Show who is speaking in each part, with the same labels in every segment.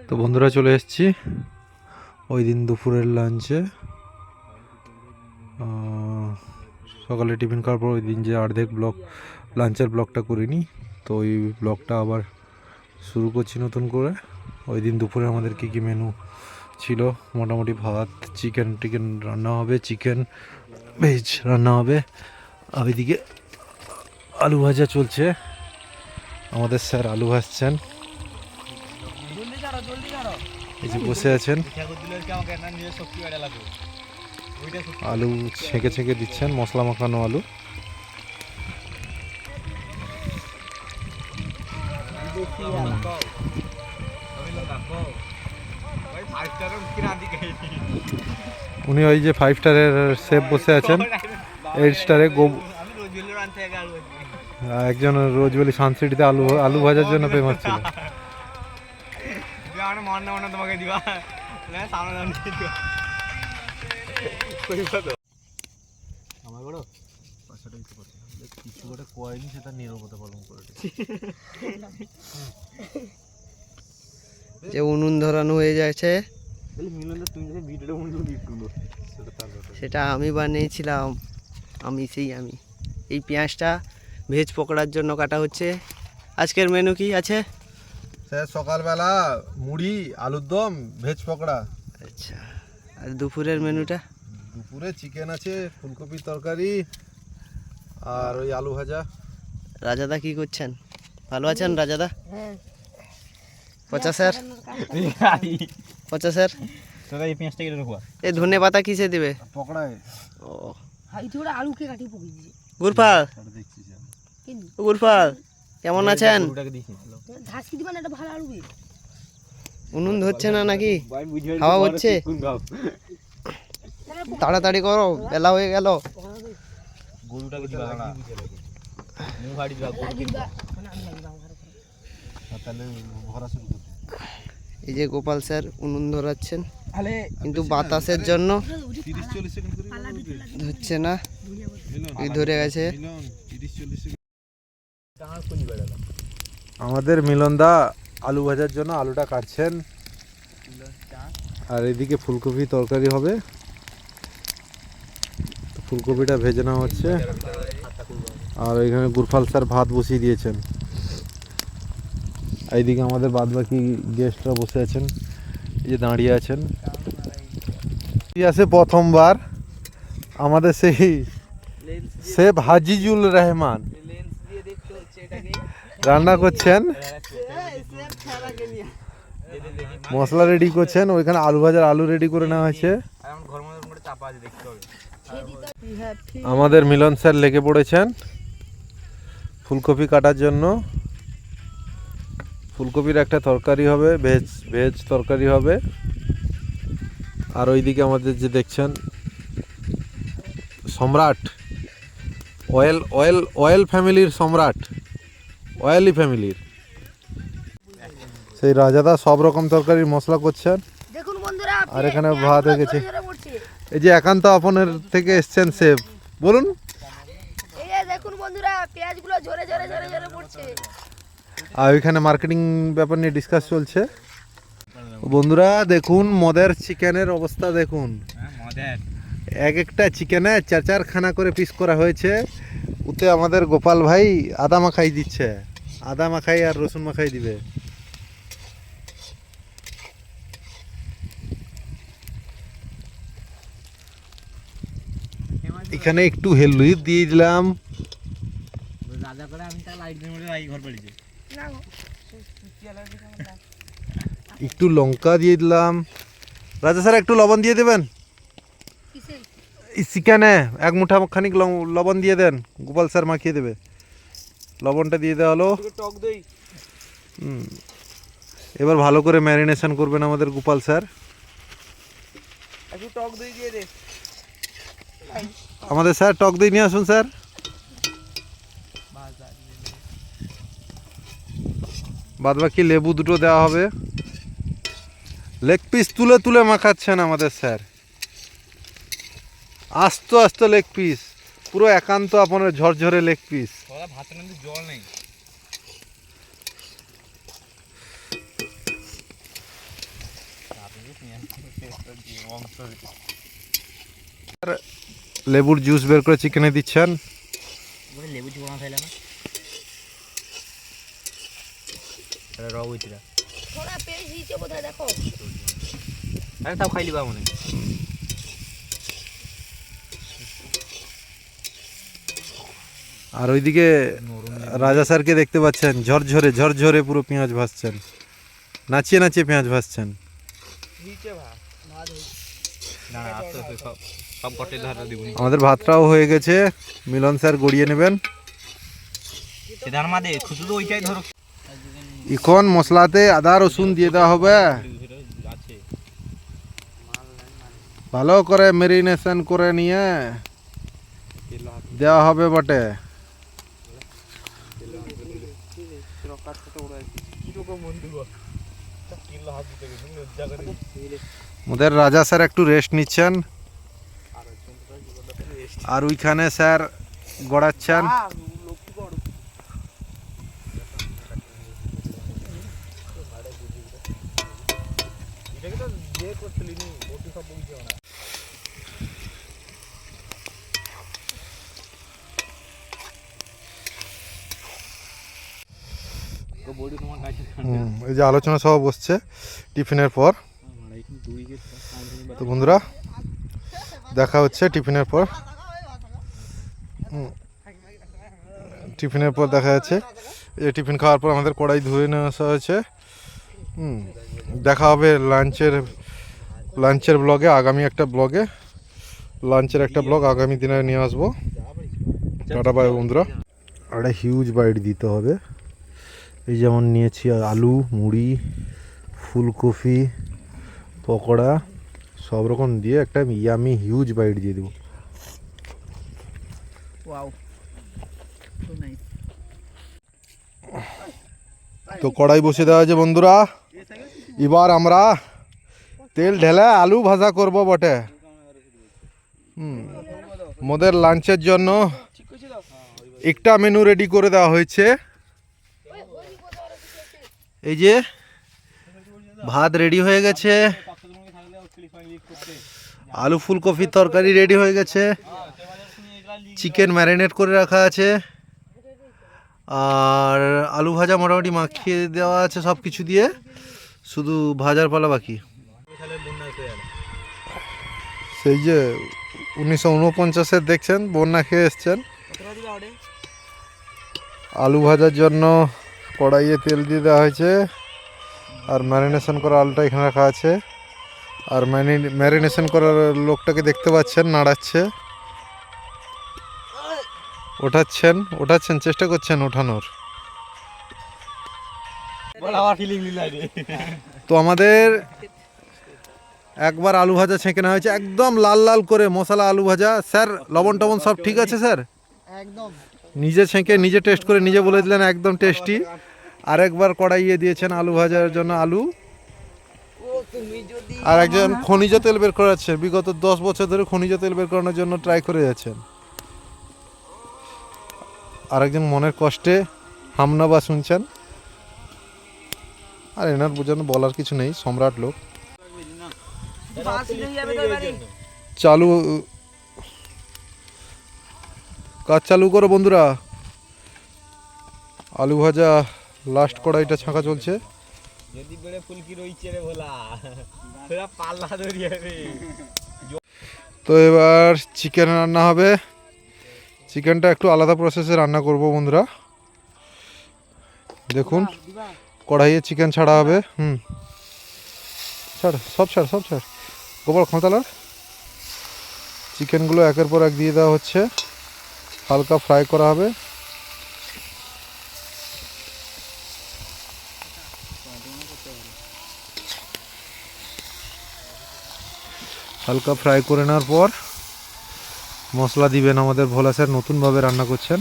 Speaker 1: তো বন্ধুরা চলে এসেছি ওই দিন দুপুরের লাঞ্চে। সকালে টিফিন খাওয়ার পর ওই দিন যে অর্ধেক ব্লগ লাঞ্চের ব্লগটা করিনি, তো ওই ব্লগটা আবার শুরু করছি নতুন করে। ওই দিন দুপুরে আমাদের কী কী মেনু ছিল, মোটামুটি ভাত, চিকেন রান্না হবে, চিকেন ভেজ রান্না হবে। আর ওইদিকে আলু ভাজা চলছে, আমাদের স্যার আলু ভাজছেন, এই যে বসে আছেন, আলু ছেঁকে ছেঁকে দিচ্ছেন, মশলা মাখানো আলু। উনি ওই যে 5 স্টারের শেফ বসে আছেন, 8 স্টারে একজন রোজবেলি সানসিটিতে আলু ভাজার জন্য ফেমাস ছিল।
Speaker 2: যে উনুন ধরানো হয়ে যাচ্ছে, সেটা আমি বানিয়েছিলাম। আমি এই পেঁয়াজটা ভেজ পকোড়ার জন্য কাটা হচ্ছে। আজকের মেনু কি আছে
Speaker 1: স্যার? সকালবেলা মুড়ি, আলুর দম, ভেজ পকোড়া।
Speaker 2: আচ্ছা, আর দুপুরের মেনুটা?
Speaker 1: দুপুরে চিকেন আছে, ফুলকপির তরকারি আর ওই আলু ভাজা।
Speaker 2: রাজাদা কি করছেন? ভালো আছেন রাজাদা? পচা স্যার, পচা স্যার, এই ধনে পাতা কিসে দিবে?
Speaker 1: পকোড়ায়।
Speaker 2: ও গুরফাল, গুরফাল কেমন আছেন? উনুন ধরছে না নাকি? হাওয়া হচ্ছে? তাড়াতাড়ি করো, বেলা হয়ে গেল। এই যে গোপাল স্যার উনুন ধরাচ্ছেন, কিন্তু বাতাসের জন্য হচ্ছে না, ধরে গেছে।
Speaker 1: আমাদের মিলনদা আলু ভাজার জন্য আলুটা কাটছেন, আর এদিকে ফুলকপি তরকারি হবে, ফুলকপিটা ভেজে নেওয়া হচ্ছে। আর এখানে গুরফাল স্যার ভাত বসিয়ে দিয়েছেন। এইদিকে আমাদের বাদবাকি গেস্টরা বসে আছেন, এই যে দাঁড়িয়ে আছেন। আসে প্রথমবার আমাদের সেই শেফ হাজিজুল রহমান রান্না করছেন, মশলা রেডি করছেন, ওইখানে আলু ভাজার আলু রেডি করে নেওয়া হয়েছে। আমাদের মিলন স্যার লেগে পড়েছেন ফুলকপি কাটার জন্য। ফুলকপির একটা তরকারি হবে, ভেজ তরকারি হবে। আর ওইদিকে আমাদের যে দেখছেন সম্রাট, অয়েল ফ্যামিলির সম্রাট, অয়েলি ফ্যামিলির সেই রাজাদা সব রকম তরকারির মশলা করছেন। আর এখানে ভাত হয়ে গেছে। এই যে একান্ত আপনের থেকে এসছেন শেফ, বলুন।
Speaker 3: দেখুন বন্ধুরা, পেঁয়াজগুলো ঝরে ঝরে ঝরে ঝরে পড়ছে।
Speaker 1: আর ওইখানে মার্কেটিং ব্যাপার নিয়ে ডিসকাস চলছে। বন্ধুরা দেখুন মদের চিকেনের অবস্থা দেখুন, এক একটা চিকেনে 4 খানা করে পিস করা হয়েছে। ওতে আমাদের গোপাল ভাই আদা মাখাই দিচ্ছে, আদা মাখাই আর রসুন মাখাই দিবে। এখানে একটু হেলুই দিয়ে দিলাম, একটু লঙ্কা দিয়ে দিলাম। রাজা স্যার একটু লবণ দিয়ে দেবেন চিকেনে, 1 মুঠা খানিক লবণ দিয়ে দেন, গোপাল স্যার মাখিয়ে দেবে। লবণটা দিয়ে দেওয়া হলো। এবার ভালো করে ম্যারিনেশন করবেন আমাদের গোপাল স্যার। আমাদের স্যার টক দই নিয়ে আসুন স্যার। বাদবাকি লেবু দুটো দেওয়া হবে। লেগ পিস তুলে তুলে মাখাচ্ছেন আমাদের স্যার, আস্ত আস্ত লেগ পিস, পুরো একান্ত আপনার ঝরঝরে লেগ পিস। লেবুর জুস বের করে চিকেনে দিচ্ছেন।
Speaker 2: লেবু জীবন খাইলে না র হইতিরা
Speaker 3: থোড়া পেজ দিয়েছে বোধহয় দেখো।
Speaker 2: আরে তাও খাইলি বা মনে
Speaker 1: আর ওইদিকে রাজা স্যারকে দেখতে পাচ্ছেন ঝরঝরে ঝরঝরে পুরো পেঁয়াজ ভাজছেন, নাচিয়ে নাচিয়ে পেঁয়াজ ভাজছেন। আমাদের ভাতটাও হয়ে গেছে, মিলন স্যার গড়িয়ে নেবেন। এখন মশলাতে আদা রসুন দিয়ে দেওয়া হবে, ভালো করে ম্যারিনেশন করে নিয়ে দেওয়া হবে বটে। আমাদের রাজা স্যার একটু রেস্ট নিচ্ছেন, আর ওইখানে স্যার গড়াচ্ছেন। এই যে আলোচনা সভা বসছে টিফিনের পর। তো বন্ধুরা দেখা হচ্ছে টিফিনের পর। টিফিনের পর দেখা যাচ্ছে। এই টিফিন খাওয়ার পর আমাদের কড়াই ধুয়ে নিয়ে আসা হয়েছে। দেখা হবে লাঞ্চের ব্লগে, আগামী একটা ব্লগে, লাঞ্চের একটা ব্লগ আগামী দিনে নিয়ে আসবো। টাটা বাই বন্ধুরা। একটা হিউজ বাইট দিতে হবে। এই যেমন নিয়েছি আলু, মুড়ি, ফুলকপি, পকোড়া সব রকম দিয়ে একটা ইয়ামি হিউজ বাইট দিয়ে দেবো। তো কড়াই বসে দেওয়া আছে বন্ধুরা। এবার আমরা তেল ঢেলে আলু ভাজা করব বটে। মোদের লাঞ্চের জন্য একটা মেনু রেডি করে দেওয়া হয়েছে। এই যে ভাত রেডি হয়ে গেছে, আলু ফুলকপির তরকারি রেডি হয়ে গেছে, চিকেন ম্যারিনেট করে রাখা আছে, আর আলু ভাজা মোটামুটি মাখিয়ে দেওয়া আছে সব কিছু দিয়ে, শুধু ভাজার পালা বাকি। সেই যে 1949-এর দেখছেন বন্যা খেয়ে এসছেন। আলু ভাজার জন্য কড়াইয়ে তেল দিয়ে দেওয়া হয়েছে, আর ম্যারিনেশন করা আলুটা এখানে রাখা আছে। আর ম্যারিনেশন করার লোকটাকে দেখতে পাচ্ছেন নাড়াচ্ছে, ওঠাচ্ছেন চেষ্টা করছেন ওঠানোর। তো আমাদের একবার আলু ভাজা ছেঁকে নেওয়া হয়েছে একদম লাল লাল করে, মশলা আলু ভাজা। স্যার লবণ টবণ সব ঠিক আছে স্যার?
Speaker 2: একদম
Speaker 1: নিজে ছেঁকে নিজে টেস্ট করে নিজে বলে দিলেন একদম টেস্টি। আরেকবার কড়াইয়ে দিয়েছেন আলু ভাজার জন্য আলু। আর একজন খনিজ তেল বের করাচ্ছে, বিগত 10 বছর ধরে খনিজ তেল বের করানোর জন্য ট্রাই করে যাচ্ছেন। আরেকজন মনের কষ্টে হামনাবা শুনছেন। আর এনার বোঝানো বলার কিছু নেই, সম্রাট লোক। চালু কাজ চালু করো বন্ধুরা। আলু ভাজা লাস্ট কড়াইটা ছাঁকা চলছে। তো এবার চিকেন রান্না হবে। চিকেনটা একটু আলাদা প্রসেসে রান্না করব বন্ধুরা। দেখুন কড়াইয়ে চিকেন ছাড়া হবে। সব ছাড় গোবর খোঁতালার চিকেনগুলো একের পর এক দিয়ে দেওয়া হচ্ছে, হালকা ফ্রাই করা হবে। হালকা ফ্রাই করে নেওয়ার পর মশলা দিবেন। আমাদের ভোলা স্যার নতুনভাবে রান্না করছেন।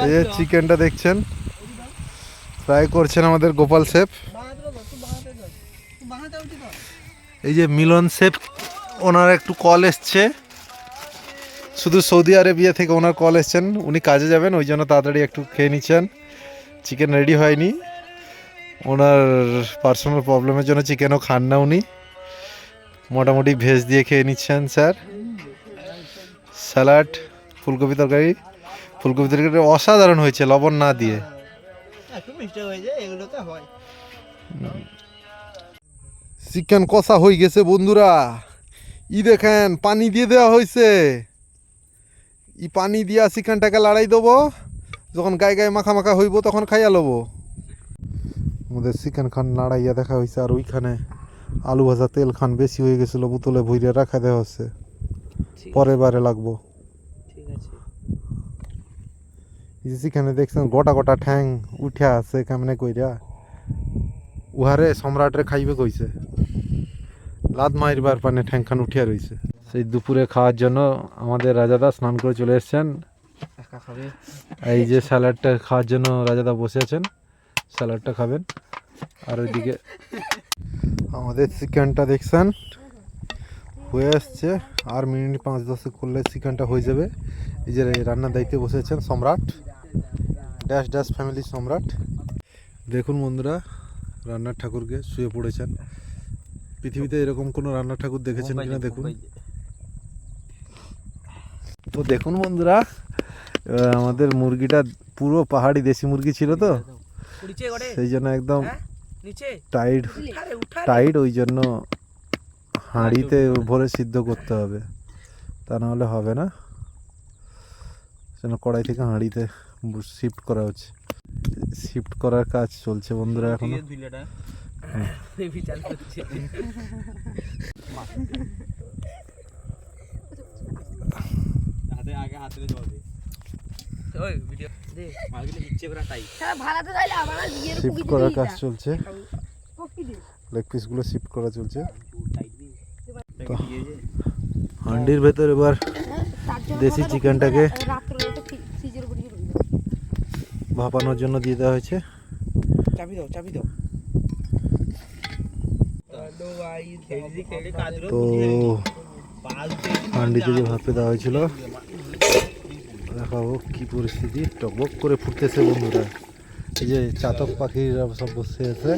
Speaker 1: এই যে চিকেনটা দেখছেন ফ্রাই করছেন আমাদের গোপাল শেফ। এই যে মিলন শেফ, ওনার একটু কল এসছে, শুধু সৌদি আরবিয়া থেকে ওনার কল এসছেন, উনি কাজে যাবেন, ওই জন্য তাড়াতাড়ি একটু খেয়ে নিচ্ছেন। চিকেন রেডি হয়নি, ওনার পার্সোনাল প্রবলেমের জন্য চিকেনও খান না উনি, মোটামুটি ভেজ দিয়ে খেয়ে নিচ্ছেন স্যার। স্যালাড, ফুলকপি তরকারি, ফুলকপি তরকারি অসাধারণ হয়েছে লবণ না দিয়ে। চিকেন কষা হয়ে গেছে বন্ধুরা, ই দেখেন পানি দিয়ে দেওয়া হয়েছে, ই পানি দিয়া চিকেনটাকে লড়াই দেবো, যখন গায়ে গায়ে মাখা মাখা হইব তখন খাইয়া লবো। আমাদের চিকেন খান নাড়াইয়া দেখা হয়েছে, আর ওইখানে আলু ভাজা তেল খান বেশি হয়ে গেছিল, বোতলে ভইরা রাখা দেওয়া হচ্ছে, পরের বারে লাগবো। এই যে চিকেনে দেখছেন গোটা গোটা ঠ্যাং উঠা আছে কেমনে কইরা, উহারে সম্রাটরে খাইবে কইছে, লাদ মারবার পানে ঠ্যাং খান উঠিয়া রইছে। সেই দুপুরে খাওয়ার জন্য আমাদের রাজাদা স্নান করে চলে এসছেন। এই যে স্যালাডটা খাওয়ার জন্য রাজাদা বসে আছেন, স্যালাডটা খাবেন। আর ওইদিকে আমাদের চিকেনটা দেখছেন হয়ে আসছে, আর মিনিট 5-10 করলে চিকেনটা হয়ে যাবে। এই যে রান্নার দায়িত্বে বসেছেন সম্রাট, ড্যাশ ড্যাশ ফ্যামিলি সম্রাট। দেখুন বন্ধুরা, রান্নার ঠাকুরকে শুয়ে পড়েছেন। পৃথিবীতে এরকম কোনো রান্নার ঠাকুর দেখেছেন কিনা দেখুন। তো দেখুন বন্ধুরা, আমাদের মুরগিটা পুরো পাহাড়ি দেশি মুরগি ছিল, তো সেই জন্য একদম টাইট টাইট, ওই জন্য হাঁড়িতে ভরে সিদ্ধ করতে হবে, তা নাহলে হবে না। যেন কড়াই থেকে হাঁড়িতে শিফট করা হচ্ছে, শিফট করার কাজ চলছে বন্ধুরা এখন। শিফট করার কাজ চলছে, লেগ পিসগুলো শিফট করা চলছে। হান্ডির ভেতর এবার দেশি চিকেনটাকে ভাপানোর জন্য দিয়ে দেওয়া হয়েছে। তো হান্ডিতে যে ভাপে দেওয়া হয়েছিল, দেখাবো কি পরিস্থিতি, টকবক করে ফুটতেছে বন্ধুরা। এই যে চাতক পাখিরা সব বসে আছে,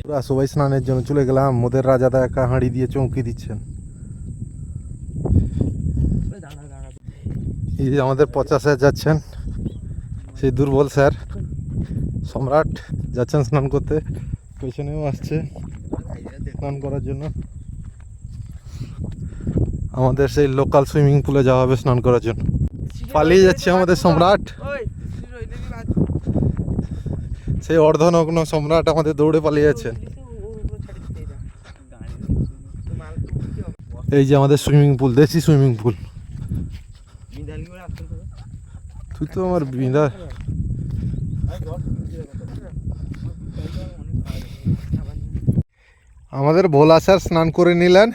Speaker 1: পুরা সবাই স্নানের জন্য চলে গেলাম। মোদের রাজাদা একা হাঁড়ি দিয়ে চৌকি দিচ্ছেন। এই যে আমাদের 50 স্যার যাচ্ছেন, সেই দুর্বল স্যার সম্রাট যাচ্ছেন স্নান করতে, পেছনেও আসছে স্নান করার জন্য। আমাদের সেই লোকাল সুইমিং পুলে যাওয়া হবে স্নান করার জন্য। পালিয়ে যাচ্ছে আমাদের সম্রাট, সেই অর্ধনগ্ন সম্রাট আমাদের দৌড়ে পালিয়ে যাচ্ছেন। এই যে আমাদের সুইমিং পুল, দেশি সুইমিং পুল। তুই তো আমার বিন্দা। আমাদের ভোলা স্যার স্নান করে নিলেন,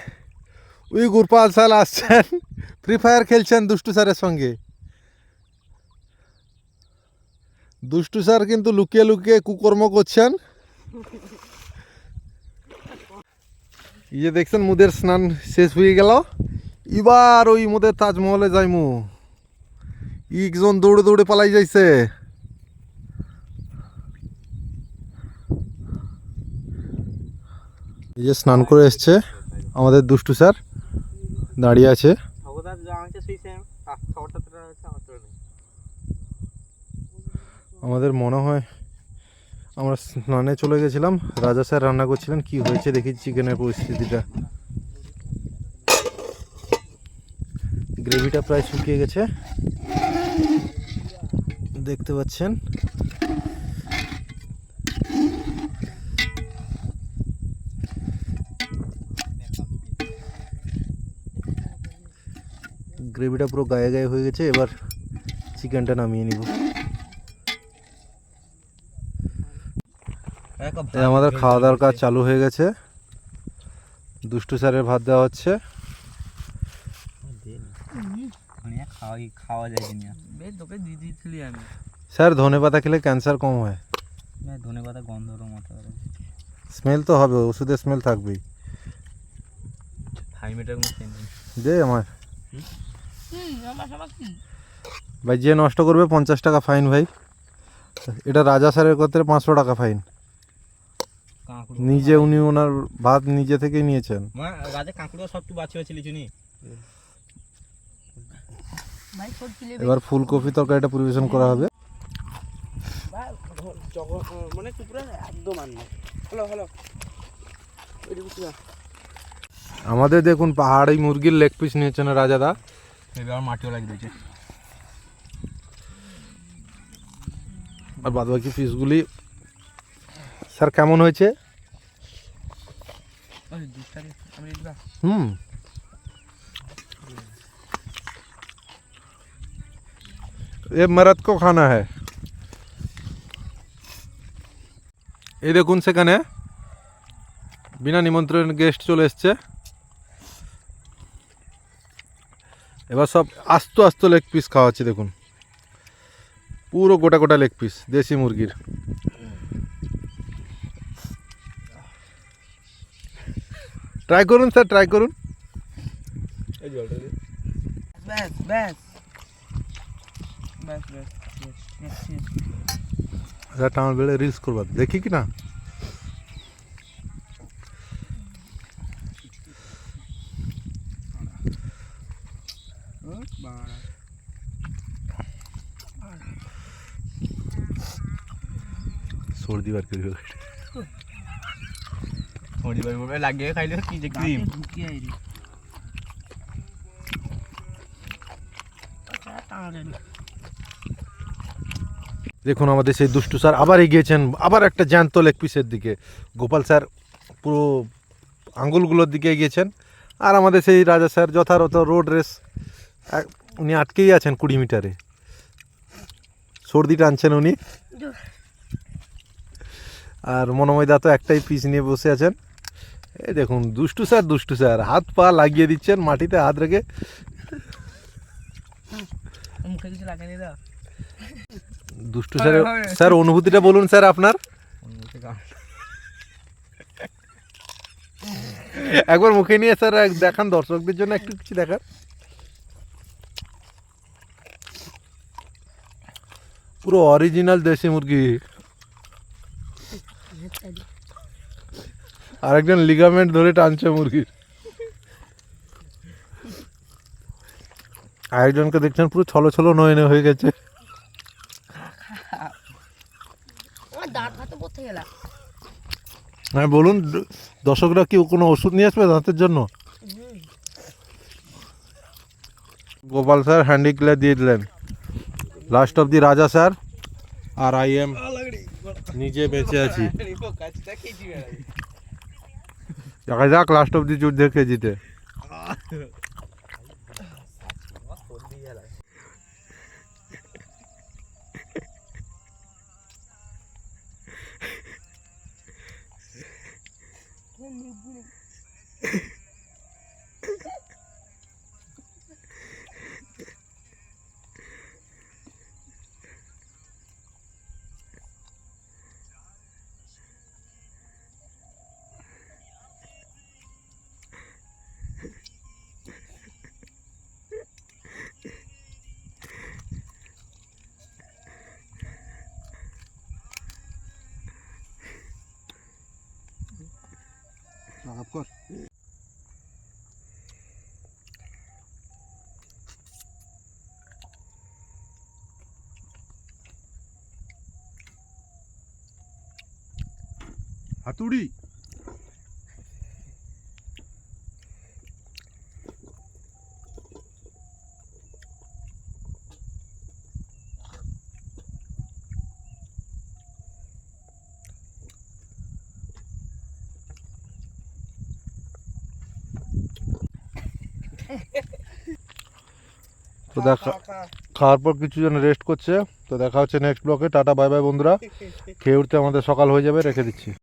Speaker 1: ওই গুরপাল স্যার আসছেন, ফ্রি ফায়ার খেলছেন দুষ্টু স্যারের সঙ্গে। দুষ্টু স্যার কিন্তু লুকিয়ে লুকিয়ে কুকর্ম করছেন। এই যে দেখছেন মুদের স্নান শেষ হয়ে গেল, এবার ওই মুদের তাজমহলে যাইমু। একজন দৌড়ে দৌড়ে পালাই যাইছে। এই যে স্নান করে এসছে আমাদের দুষ্টু স্যার, দাঁড়িয়ে আছে। আমাদের মনে হয় আমরা স্নানে চলে গেছিলাম, রাজা স্যার রান্না করছিলেন। কি হয়েছে দেখি চিকেনের পরিস্থিতিটা। গ্রেভিটা প্রায় শুকিয়ে গেছে, দেখতে পাচ্ছেন। গ্রেভিটা পুরো গায়ে গায়ে হয়ে গেছে, এবার চিকেনটা নামিয়ে নিব। আমাদের খাওয়া দাওয়ার কাজ চালু হয়ে গেছে। দুষ্টু স্যারের ভাত দেওয়া হচ্ছে। স্যার ধনেপাতা খেলে ক্যান্সার কম হয়। ধনেপাতা গন্ধ, স্মেল তো হবে, ওষুধের স্মেল থাকবেই। দে আমার ভাই, যে নষ্ট করবে 50 টাকা ফাইন ভাই। এটা রাজা স্যারের ক্ষেত্রে 500 টাকা ফাইন। নিজে উনি ওনার ভাত নিজে থেকেই নিয়েছেন। এবার ফুলকপি তরকারিটা পরিবেশন করা হবে।
Speaker 2: মানে পুরো একদম আনন্দ। হ্যালো হ্যালো,
Speaker 1: আমাদের দেখুন পাহাড়ি মুরগির লেগ পিস নিয়েছেন রাজাদা।
Speaker 2: এবার মাটিও লাগিয়ে দিয়েছে।
Speaker 1: আর বাদ বাকি পিসগুলি স্যার কেমন হয়েছে? ये मर्द को खाना है। এই দেখুন সেখানে বিনা নিমন্ত্রণ গেস্ট চলে এসছে। এবার সব আস্ত আস্ত লেগ পিস খাওয়াচ্ছি। দেখুন পুরো গোটা গোটা লেগ পিস দেশি মুরগির। ট্রাই করুন স্যার, ট্রাই করুন।
Speaker 2: ব্যাস ব্যাস ব্যাস ব্যাস।
Speaker 1: এটা আমার বেড়ে রিলস করবা দেখি কি না। সর্দি বার করে
Speaker 2: লাগিয়ে খাইলে কি যে ক্রিম।
Speaker 1: দেখুন আমাদের সেই দুষ্টু স্যার আবার এগিয়েছেন, আবার একটা জ্যান্ত লেগ পিসের দিকে। গোপাল স্যার পুরো আঙ্গুলগুলোর দিকে এগিয়েছেন। আর আমাদের সেই রাজা স্যার যথারত রোড রেস, উনি আটকেই আছেন 20 মিটারে। সর্দি টানছেন উনি। আর মনোময় দা তো একটাই পিস নিয়ে বসে আছেন। এই দেখুন দুষ্টু স্যার হাত পা লাগিয়ে দিচ্ছেন মাটিতে হাত রেখে। দুষ্টু স্যার, স্যার অনুভূতিটা বলুন স্যার আপনার। একবার মুখে নিয়ে স্যার দেখান দর্শকদের জন্য, একটু কিছু দেখান। পুরো অরিজিনাল দেশি মুরগি। আরেকজন লিগামেন্ট ধরে টানছে মুরগির। আরেকজনকে দেখছেন পুরো ছলো ছলো নয়নে হয়ে গেছে। হ্যাঁ বলুন, দর্শকরা কি কোনো ওষুধ নিয়ে আসবে দাঁতের জন্য? গোপাল স্যার হ্যান্ডি ক্লিয়ার দিয়ে দিলেন। লাস্ট অফ দি রাজা স্যার আর আই এম নিজে বেঁচে আছি। দেখা যাক লাস্ট অফ দি যুদ্ধে কে জিতে। হাতুড়ি তো দেখা খাওয়ার পর কিছু জন রেস্ট করছে। তো দেখা হচ্ছে নেক্সট ব্লকে। টাটা বাই বাই বন্ধুরা। খেয়ে উঠতে আমাদের সকাল হয়ে যাবে, রেখে দিচ্ছি।